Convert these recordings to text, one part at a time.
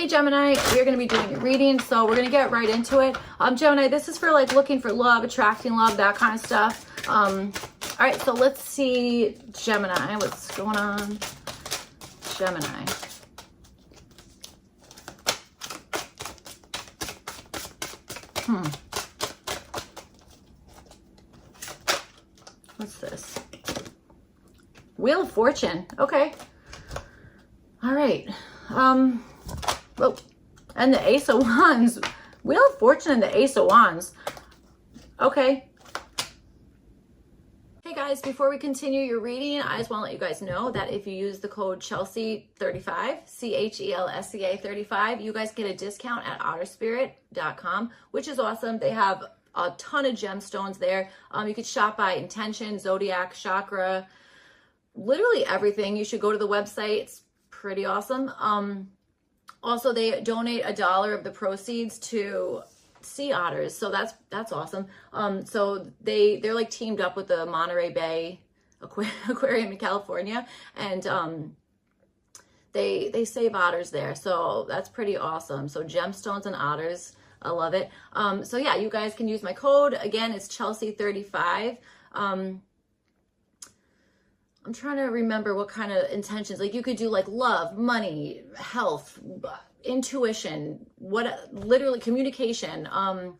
Hey Gemini, we're going to be doing a reading, so we're going to get right into it. Gemini, this is for like looking for love, attracting love, that kind of stuff. All right, so let's see, Gemini, what's going on? Gemini. What's this? Wheel of Fortune. Okay. All right. Oh, and the Ace of Wands. Wheel of Fortune and the Ace of Wands. Okay. Hey guys, before we continue your reading, I just want to let you guys know that if you use the code Chelsea35, CHELSEA 35, you guys get a discount at otterspirit.com, which is awesome. They have a ton of gemstones there. You could shop by intention, zodiac, chakra, literally everything. You should go to the website. It's pretty awesome. Also, they donate $1 of the proceeds to sea otters, so that's awesome. So they're like teamed up with the Monterey Bay Aquarium in California, and they save otters there, so that's pretty awesome. So gemstones and otters, I love it. So yeah, you guys can use my code. Again, it's Chelsea35. I'm trying to remember what kind of intentions, like you could do like love, money, health, intuition, literally communication. I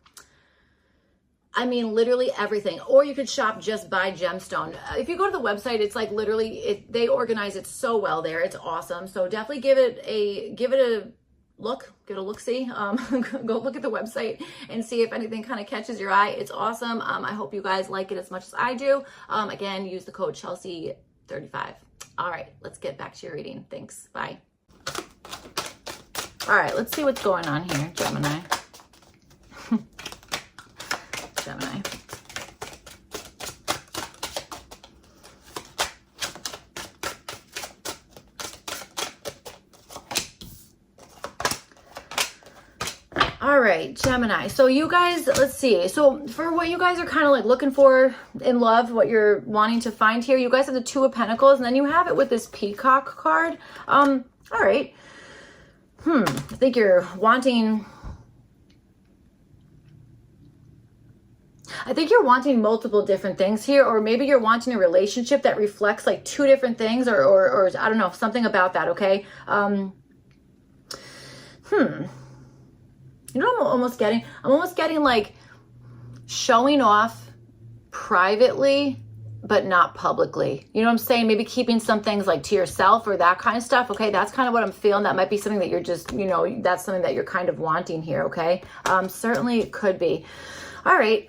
mean, literally everything. Or you could shop just by gemstone. If you go to the website, it's like literally, they organize it so well there. It's awesome. So definitely give it a look-see. Go look at the website and see if anything kind of catches your eye. It's awesome. I hope you guys like it as much as I do. Again, use the code Chelsea35. All right, let's get back to your reading. Thanks. Bye. All right, let's see what's going on here, Gemini. Gemini. All right, Gemini. So you guys, let's see. So for what you guys are kind of like looking for in love, what you're wanting to find here, you guys have the Two of Pentacles, and then you have it with this Peacock card. All right. I think you're wanting... multiple different things here, or maybe you're wanting a relationship that reflects like two different things, or I don't know, something about that, okay? You know what I'm almost getting? I'm almost getting like showing off privately, but not publicly. You know what I'm saying? Maybe keeping some things like to yourself or that kind of stuff. Okay, that's kind of what I'm feeling. That might be something that you're just, you know, that's something that you're kind of wanting here, okay? Certainly it could be. All right.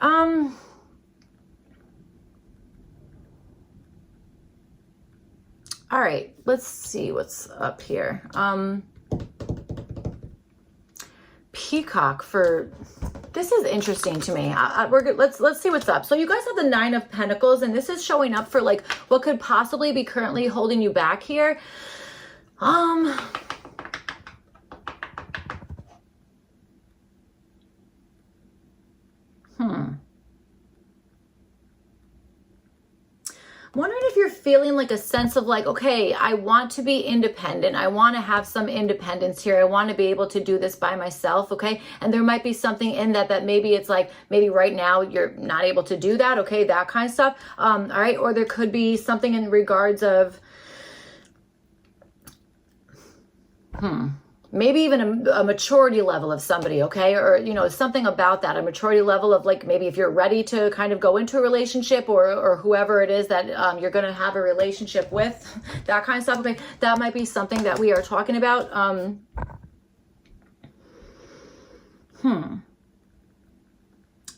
All right, let's see what's up here. Peacock for... This is interesting to me. Let's see what's up. So you guys have the Nine of Pentacles, and this is showing up for like what could possibly be currently holding you back here. I'm wondering if you're feeling like a sense of like, okay, I want to be independent. I want to have some independence here. I want to be able to do this by myself, okay? And there might be something in that maybe it's like, maybe right now you're not able to do that, okay? That kind of stuff. All right, or there could be something in regards of, maybe even a maturity level of somebody, okay? Or, you know, something about that, a maturity level of like, maybe if you're ready to kind of go into a relationship, or whoever it is that you're going to have a relationship with, that kind of stuff, okay? That might be something that we are talking about.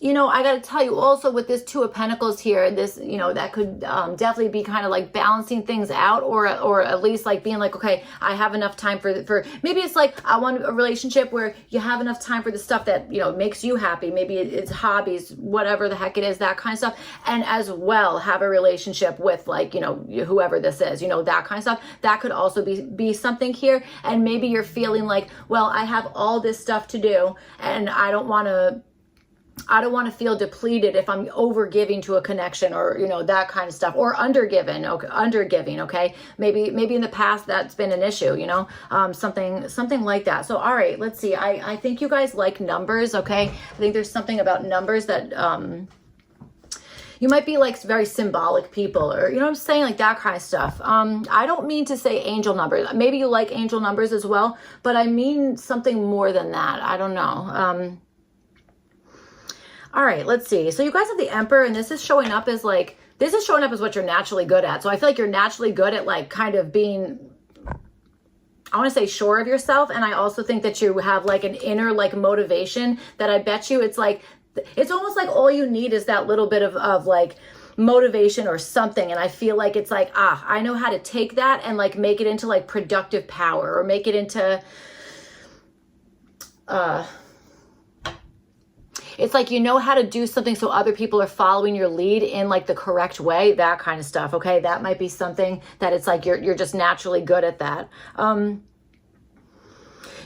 You know, I got to tell you also with this Two of Pentacles here, this, you know, that could definitely be kind of like balancing things out, or at least like being like, okay, I have enough time for maybe it's like, I want a relationship where you have enough time for the stuff that, you know, makes you happy. Maybe it's hobbies, whatever the heck it is, that kind of stuff. And as well, have a relationship with like, you know, whoever this is, you know, that kind of stuff. That could also be something here. And maybe you're feeling like, well, I have all this stuff to do and I don't want to I don't want to feel depleted if I'm over giving to a connection, or, you know, that kind of stuff, or under giving, okay? Maybe in the past that's been an issue, you know, something like that. So, all right, let's see. I think you guys like numbers, okay? I think there's something about numbers that, you might be like very symbolic people, or, you know what I'm saying? Like that kind of stuff. I don't mean to say angel numbers. Maybe you like angel numbers as well, but I mean something more than that. I don't know. All right, let's see. So you guys have the Emperor, and this is showing up as like, this is showing up as what you're naturally good at. So I feel like you're naturally good at like kind of being, I want to say, sure of yourself. And I also think that you have like an inner like motivation that I bet you it's like, it's almost like all you need is that little bit of like motivation or something. And I feel like it's like, I know how to take that and like make it into like productive power, or make it into, it's like, you know how to do something so other people are following your lead in like the correct way, that kind of stuff. Okay. That might be something that it's like, you're just naturally good at that.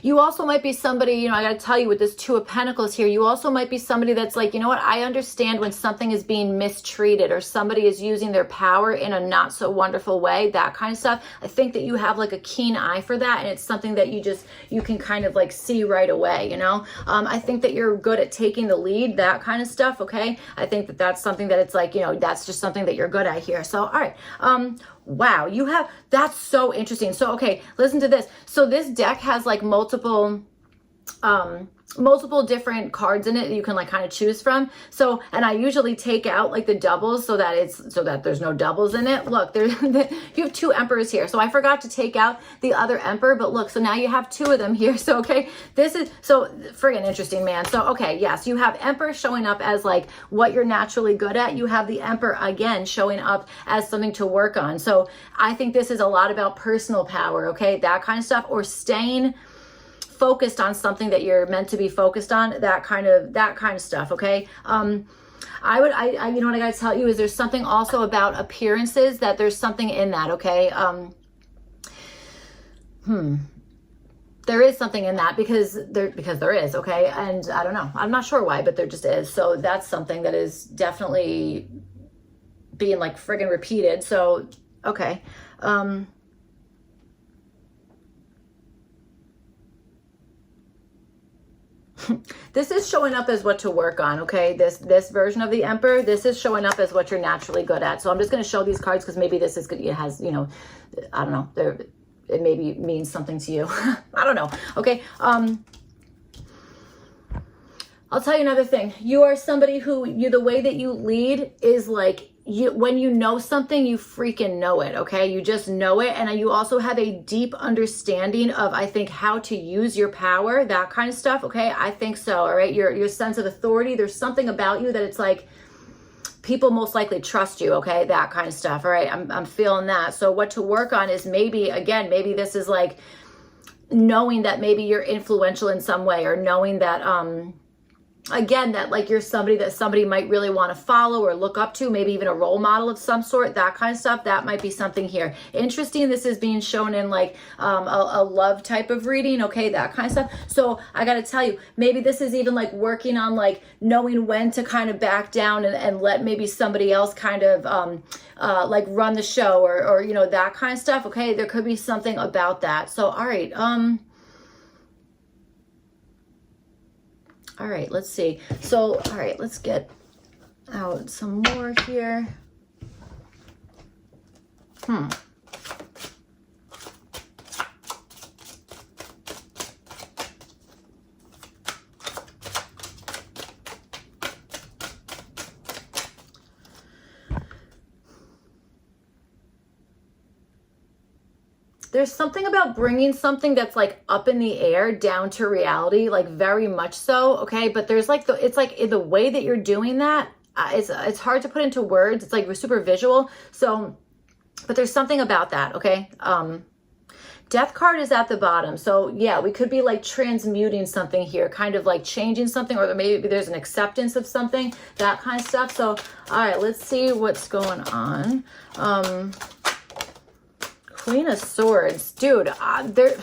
You also might be somebody, you know, I got to tell you with this Two of Pentacles here, you also might be somebody that's like, you know what, I understand when something is being mistreated, or somebody is using their power in a not so wonderful way, that kind of stuff. I think that you have like a keen eye for that, and it's something that you can kind of like see right away, you know. I think that you're good at taking the lead, that kind of stuff, okay? I think that that's something that it's like, you know, that's just something that you're good at here. So, all right. Wow, you have, that's so interesting. So, okay, listen to this. So this deck has like multiple different cards in it that you can like kind of choose from. So, and I usually take out like the doubles so that there's no doubles in it. Look, you have two Emperors here. So I forgot to take out the other Emperor, but look, so now you have two of them here. So, okay, this is so friggin' interesting, man. So, okay, yes, you have Emperor showing up as like what you're naturally good at. You have the Emperor again showing up as something to work on. So I think this is a lot about personal power, okay? That kind of stuff, or staying focused on something that you're meant to be focused on, that kind of stuff, okay? I you know what I gotta tell you is there's something also about appearances, that there's something in that, okay? There is something in that because there is, okay? And I don't know, I'm not sure why, but there just is. So that's something that is definitely being like friggin' repeated. So, okay. This is showing up as what to work on, okay? This version of the Emperor, this is showing up as what you're naturally good at. So I'm just going to show these cards because maybe this is good. It has, you know, I don't know, it maybe means something to you. I don't know. Okay. I'll tell you another thing. You are somebody who, the way that you lead is like, when you know something, you freaking know it, okay? You just know it. And you also have a deep understanding of, I think, how to use your power, that kind of stuff, okay? I think so, all right? Your sense of authority, there's something about you that it's like, people most likely trust you, okay? That kind of stuff, all right? I'm feeling that. So what to work on is maybe this is like knowing that maybe you're influential in some way, or knowing that, again, that like you're somebody that somebody might really want to follow or look up to, maybe even a role model of some sort, that kind of stuff. That might be something here. Interesting. This is being shown in like a love type of reading, okay? That kind of stuff. So I got to tell you, maybe this is even like working on like knowing when to kind of back down and let maybe somebody else kind of like run the show, or you know, that kind of stuff, okay? There could be something about that. So, all right. All right, let's see. So, all right, let's get out some more here. There's something about bringing something that's like up in the air down to reality, like very much so, okay? But there's like, it's like the way that you're doing that, it's hard to put into words. It's like we're super visual. So, but there's something about that, okay? Death card is at the bottom. So yeah, we could be like transmuting something here, kind of like changing something, or maybe there's an acceptance of something, that kind of stuff. So, all right, let's see what's going on. Queen of Swords, dude, I feel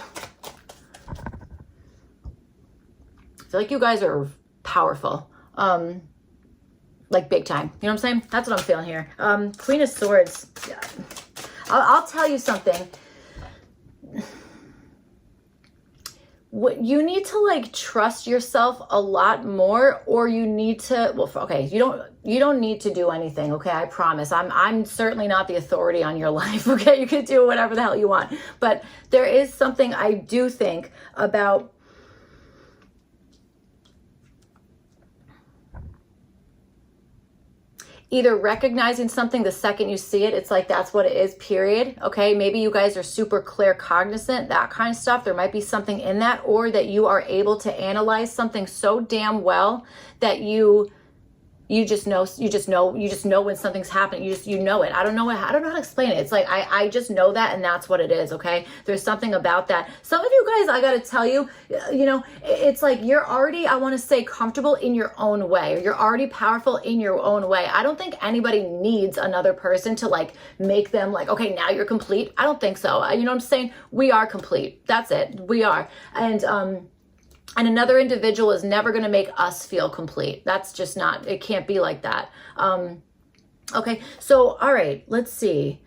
like you guys are powerful. like big time. You know what I'm saying? That's what I'm feeling here. Queen of Swords. I'll tell you something. What you need to like trust yourself a lot more, or you need to, well, okay, you don't need to do anything. Okay. I promise. I'm certainly not the authority on your life. Okay. You can do whatever the hell you want, but there is something I do think about either recognizing something the second you see it, it's like that's what it is, period. Okay, maybe you guys are super clear cognizant, that kind of stuff. There might be something in that, or that you are able to analyze something so damn well that you just know when something's happening. You know it. I don't know how to explain it. It's like I just know that, and that's what it is. Okay, there's something about that. Some of you guys, I gotta tell you, it's like you're already, I want to say, comfortable in your own way, or you're already powerful in your own way. I don't think anybody needs another person to like make them like, okay, now you're complete. I don't think so. You know what I'm saying? We are complete. That's it. We are. And another individual is never going to make us feel complete. That's just not, it can't be like that. Okay, so, all right, let's see.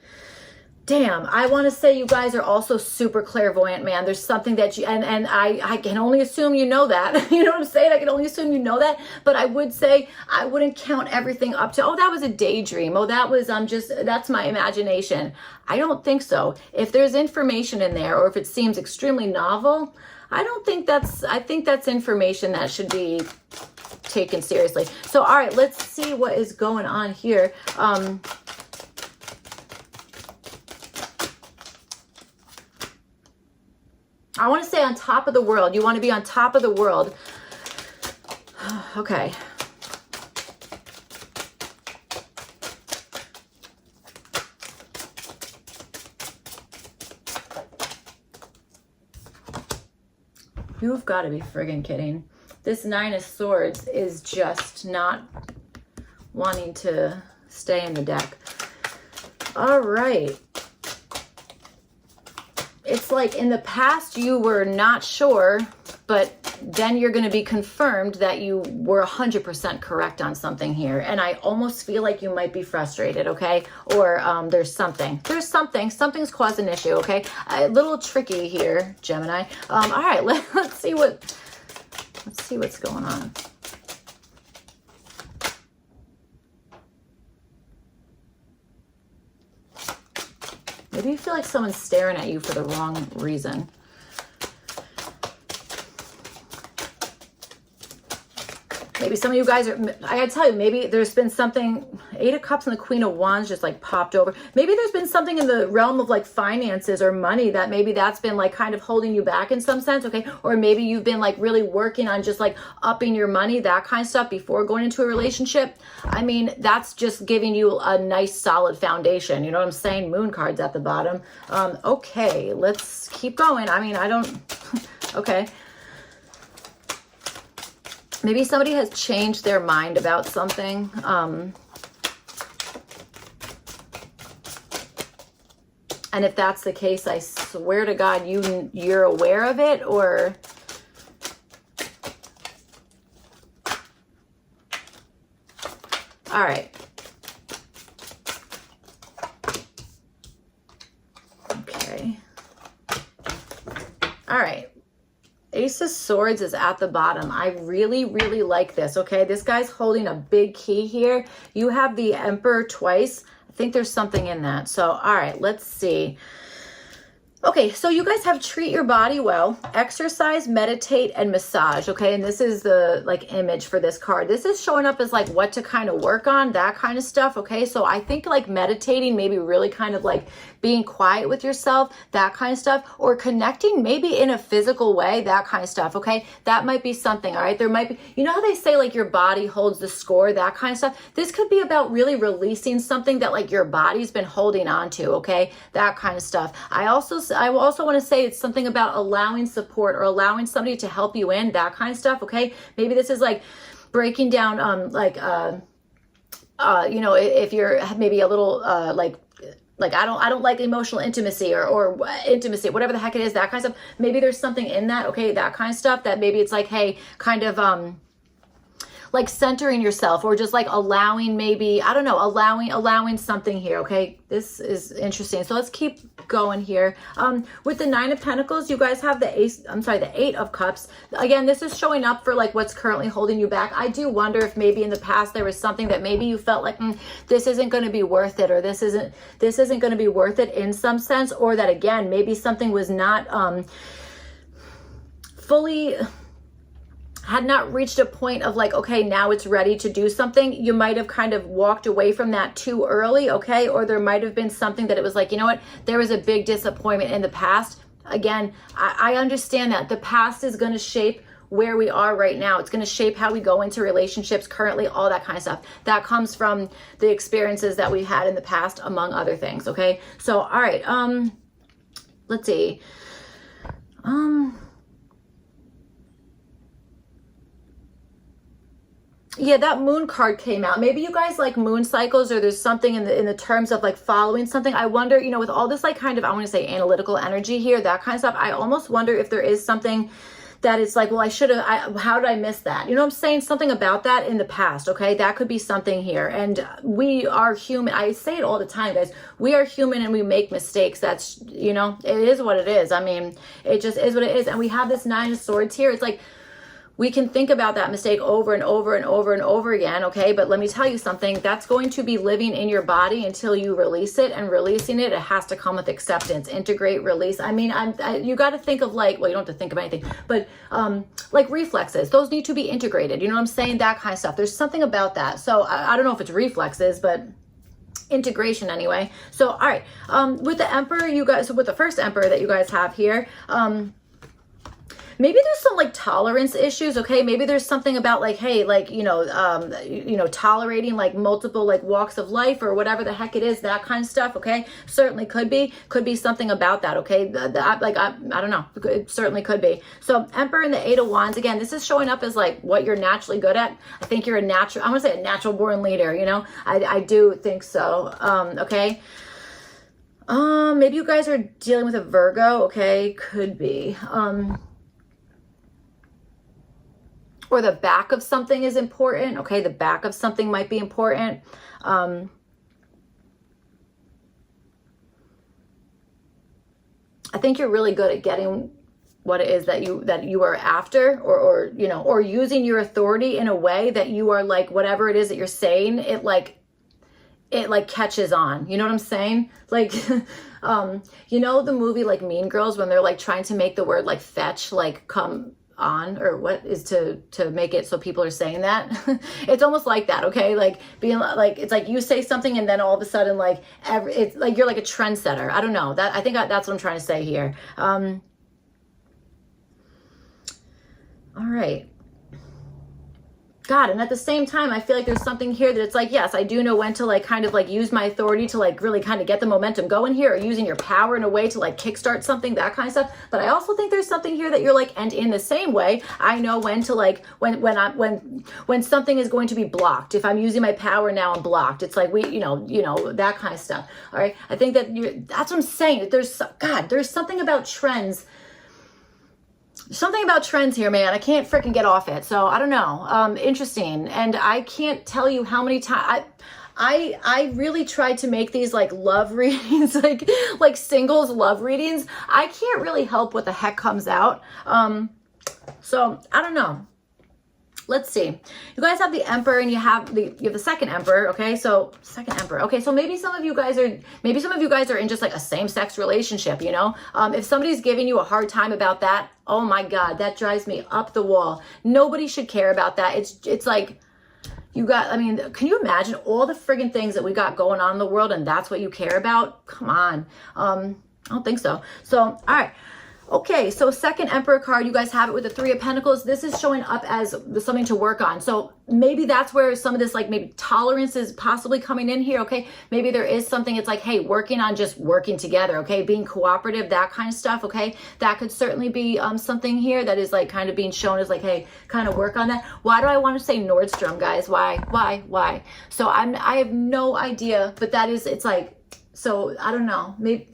Damn, I want to say you guys are also super clairvoyant, man. There's something that you, and I can only assume you know that. You know what I'm saying? I can only assume you know that. But I would say I wouldn't count everything up to, oh, that was a daydream. Oh, that was, that's my imagination. I don't think so. If there's information in there, or if it seems extremely novel, I think that's information that should be taken seriously. So, all right, let's see what is going on here. I want to say on top of the world. You want to be on top of the world. Okay. You've got to be friggin' kidding. This Nine of Swords is just not wanting to stay in the deck. All right. It's like in the past you were not sure, but then you're going to be confirmed that you were 100% correct on something here. And I almost feel like you might be frustrated, okay? Or something's caused an issue, okay? A little tricky here, Gemini. All right, let's see what's going on. Maybe you feel like someone's staring at you for the wrong reason. Maybe some of you guys are, I gotta tell you, maybe there's been something, Eight of Cups and the Queen of Wands just like popped over. Maybe there's been something in the realm of like finances or money that maybe that's been like kind of holding you back in some sense, okay? Or maybe you've been like really working on just like upping your money, that kind of stuff before going into a relationship. I mean, that's just giving you a nice solid foundation. You know what I'm saying? Moon cards at the bottom. Okay, let's keep going. I mean, okay. Maybe somebody has changed their mind about something. And if that's the case, I swear to God, you're aware of it, or all right. Okay. All right. Ace of Swords is at the bottom. I really, really like this, okay? This guy's holding a big key here. You have the Emperor twice. I think there's something in that. So, all right, let's see. Okay, so you guys have treat your body well, exercise, meditate, and massage, okay? And this is the like image for this card. This is showing up as like what to kind of work on, that kind of stuff, okay? So I think like meditating, maybe really kind of like being quiet with yourself, that kind of stuff, or connecting maybe in a physical way, that kind of stuff, okay? That might be something, all right? There might be, you know how they say like your body holds the score, that kind of stuff? This could be about really releasing something that like your body's been holding on to, okay? That kind of stuff. I will also want to say it's something about allowing support or allowing somebody to help you in, that kind of stuff, okay? Maybe this is like breaking down, you know, if you're maybe a little, like I don't like emotional intimacy or intimacy, whatever the heck it is, that kind of stuff. Maybe there's something in that, okay, that kind of stuff that maybe it's like, hey, kind of, like centering yourself, or just like allowing, maybe, I don't know, allowing something here. Okay, this is interesting. So let's keep going here. With the Nine of Pentacles, you guys have the Eight of Cups. Again, this is showing up for like what's currently holding you back. I do wonder if maybe in the past there was something that maybe you felt like this isn't going to be worth it, or this isn't going to be worth it in some sense, or that again maybe something was not fully, had not reached a point of like, okay, now it's ready to do something. You might have kind of walked away from that too early, okay? Or there might have been something that it was like, you know what, there was a big disappointment in the past. Again, I understand that the past is going to shape where we are right now. It's going to shape how we go into relationships currently, all that kind of stuff. That comes from the experiences that we've had in the past, among other things, okay? So, all right, let's see. Yeah, that moon card came out. Maybe you guys like moon cycles, or there's something in the terms of like following something. I wonder, you know, with all this like kind of, I want to say analytical energy here, that kind of stuff, I almost wonder if there is something that it's like, well, how did I miss that? You know what I'm saying? Something about that in the past, okay? That could be something here. And we are human. I say it all the time, guys. We are human and we make mistakes. That's, you know, it is what it is. I mean, it just is what it is. And we have this Nine of Swords here. It's like, we can think about that mistake over and over and over and over again, okay? But let me tell you something, that's going to be living in your body until you release it, and releasing it has to come with acceptance, integrate, release. I mean, you got to think of like, well, you don't have to think of anything, but like reflexes, those need to be integrated. You know what I'm saying? That kind of stuff. There's something about that. So I don't know if it's reflexes, but integration anyway. So, all right, with the Emperor, you guys, so with the first Emperor that you guys have here, maybe there's some like tolerance issues, okay? Maybe there's something about like, hey, like, you know, tolerating like multiple like walks of life or whatever the heck it is, that kind of stuff, okay? Certainly could be something about that, okay? I don't know, it certainly could be. So Emperor and the Eight of Wands, again, this is showing up as like what you're naturally good at. I think you're I want to say a natural born leader, you know? I do think so, okay? Maybe you guys are dealing with a Virgo, okay? Could be. Or the back of something is important, okay? The back of something might be important. I think you're really good at getting what it is that you are after, or you know, or using your authority in a way that you are like, whatever it is that you're saying, it like catches on. You know what I'm saying? Like, you know the movie like Mean Girls, when they're like trying to make the word like fetch like come on, or what is to make it so people are saying that. It's almost like that, okay? Like being like, it's like you say something and then all of a sudden like it's like you're like a trendsetter. I don't know, that I think that's what I'm trying to say here. All right, God, and at the same time, I feel like there's something here that it's like, yes, I do know when to like kind of like use my authority to like really kind of get the momentum going here, or using your power in a way to like kickstart something, that kind of stuff. But I also think there's something here that you're like, and in the same way, I know when to like, when something is going to be blocked. If I'm using my power now, I'm blocked. It's like, you know, that kind of stuff. All right. I think that that's what I'm saying. There's something about trends. Something about trends here, man. I can't freaking get off it. So I don't know. Interesting. And I can't tell you how many times I really tried to make these like love readings, like singles love readings. I can't really help what the heck comes out. So I don't know. Let's see. You guys have the Emperor and you have the second Emperor. Okay, so second Emperor. Okay, so maybe some of you guys are in just like a same-sex relationship. You know, if somebody's giving you a hard time about that, oh my God, that drives me up the wall. Nobody should care about that. It's like you got. I mean, can you imagine all the friggin' things that we got going on in the world, and that's what you care about? Come on. I don't think so. So all right. Okay, so second Emperor card, you guys have it with the Three of Pentacles. This is showing up as something to work on. So maybe that's where some of this like maybe tolerance is possibly coming in here, okay? Maybe there is something, it's like, hey, working on just working together, okay? Being cooperative, that kind of stuff, okay? That could certainly be something here that is like kind of being shown as like, hey, kind of work on that. Why do I want to say Nordstrom, guys? Why? So I have no idea, but that is, it's like, so I don't know, maybe,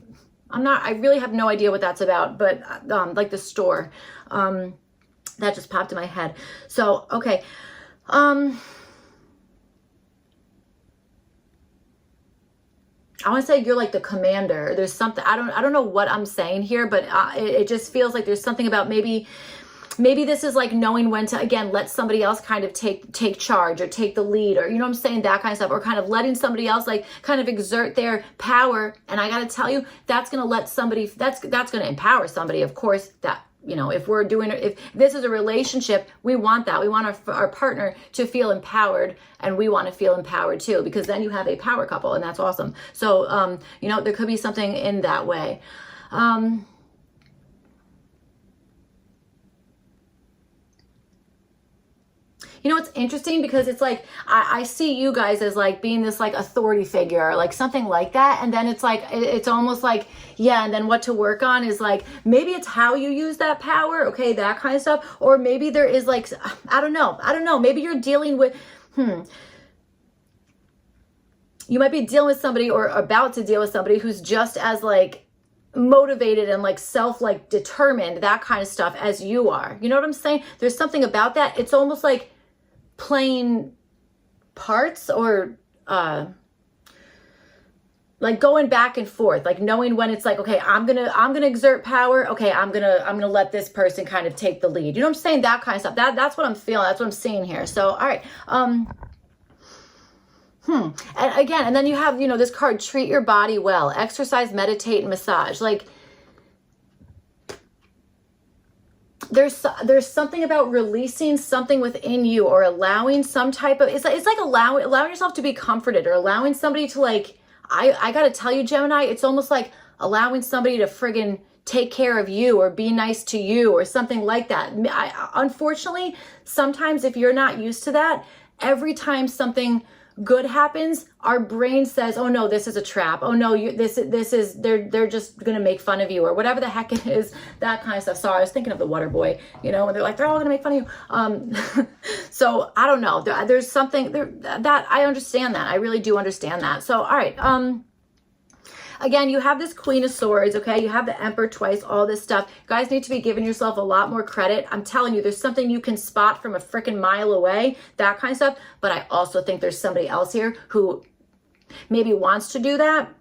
I really have no idea what that's about, but like the store, that just popped in my head. So, okay. I want to say you're like the commander. There's something, I don't know what I'm saying here, but it just feels like there's something about maybe this is like knowing when to, again, let somebody else kind of take charge or take the lead, or, you know what I'm saying, that kind of stuff, or kind of letting somebody else like kind of exert their power. And I got to tell you, that's going to let somebody, that's going to empower somebody. Of course, that, you know, if this is a relationship, we want that. We want our partner to feel empowered, and we want to feel empowered too, because then you have a power couple, and that's awesome. So, you know, there could be something in that way. You know, it's interesting because it's like, I see you guys as like being this like authority figure or like something like that. And then it's like, it's almost like, yeah. And then what to work on is like, maybe it's how you use that power. Okay. That kind of stuff. Or maybe there is like, I don't know. Maybe you're dealing with, you might be dealing with somebody or about to deal with somebody who's just as like motivated and like like determined, that kind of stuff as you are. You know what I'm saying? There's something about that. It's almost like playing parts, or like going back and forth, like knowing when it's like, okay, I'm gonna exert power. Okay, I'm gonna let this person kind of take the lead. You know what I'm saying? That kind of stuff. That's what I'm feeling. That's what I'm seeing here. So, all right. And again, and then you have, you know, this card, treat your body well, exercise, meditate, and massage. Like, there's something about releasing something within you, or allowing some type of, it's like allowing yourself to be comforted, or allowing somebody to like, I gotta tell you, Gemini, it's almost like allowing somebody to friggin' take care of you, or be nice to you, or something like that. Unfortunately, sometimes if you're not used to that, every time something good happens, our brain says, oh no, this is a trap. Oh no, this is, they're just gonna make fun of you, or whatever the heck it is, that kind of stuff. Sorry, I was thinking of the Water Boy, you know, and they're like, they're all gonna make fun of you. So I don't know, there's something there that I understand that. I really do understand that. So, all right. Again, you have this Queen of Swords, okay? You have the Emperor twice, all this stuff. You guys need to be giving yourself a lot more credit. I'm telling you, there's something you can spot from a freaking mile away, that kind of stuff. But I also think there's somebody else here who maybe wants to do that,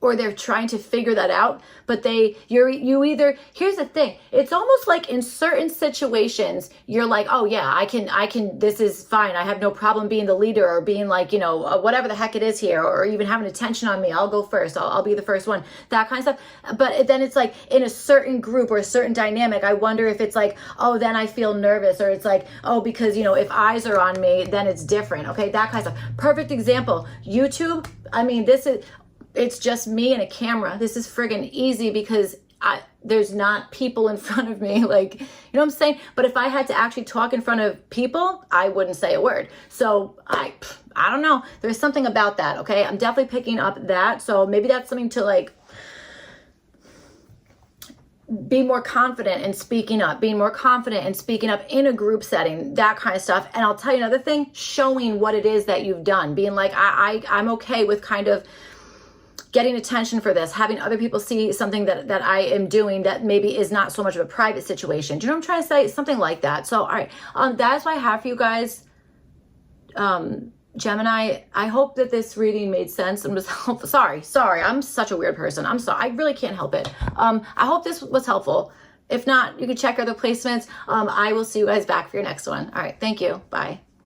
or they're trying to figure that out, but you either, here's the thing, it's almost like in certain situations, you're like, oh yeah, I can, this is fine. I have no problem being the leader, or being like, you know, whatever the heck it is here, or even having attention on me. I'll go first. I'll be the first one, that kind of stuff. But then it's like in a certain group or a certain dynamic, I wonder if it's like, oh, then I feel nervous, or it's like, oh, because, you know, if eyes are on me, then it's different. Okay. That kind of stuff. Perfect example, YouTube. I mean, it's just me and a camera. This is friggin' easy because there's not people in front of me, like, you know what I'm saying? But if I had to actually talk in front of people, I wouldn't say a word. So I don't know. There's something about that, okay? I'm definitely picking up that. So maybe that's something to like be more confident in speaking up, being more confident in speaking up in a group setting, that kind of stuff. And I'll tell you another thing, showing what it is that you've done, being like, I'm okay with kind of getting attention for this, having other people see something that I am doing that maybe is not so much of a private situation. Do you know what I'm trying to say? Something like that. So, all right. That's what I have for you guys. Gemini, I hope that this reading made sense and was helpful. Sorry. I'm such a weird person. I'm sorry. I really can't help it. I hope this was helpful. If not, you can check other placements. I will see you guys back for your next one. All right. Thank you. Bye.